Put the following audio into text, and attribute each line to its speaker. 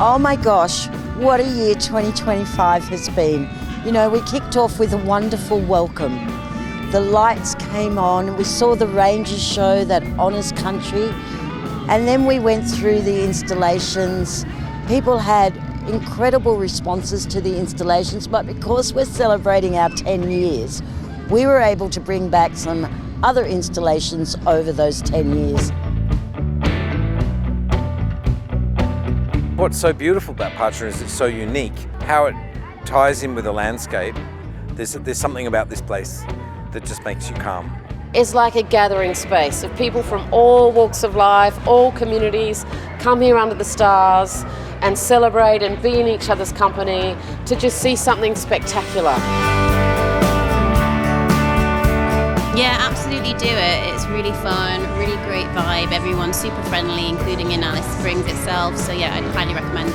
Speaker 1: Oh my gosh, what a year 2025 has been. You know, we kicked off with a wonderful welcome. The lights came on, we saw the Rangers show that honours country, and then we went through the installations. People had incredible responses to the installations, but because we're celebrating our 10 years, we were able to bring back some other installations over those 10 years.
Speaker 2: What's so beautiful about Parrtjima is it's so unique. How it ties in with the landscape. There's something about this place that just makes you calm.
Speaker 3: It's like a gathering space of people from all walks of life, all communities, come here under the stars and celebrate and be in each other's company to just see something spectacular.
Speaker 4: Yeah, absolutely do it. It's really fun, really great vibe. Everyone's super friendly, including in Alice Springs itself. So yeah, I'd highly recommend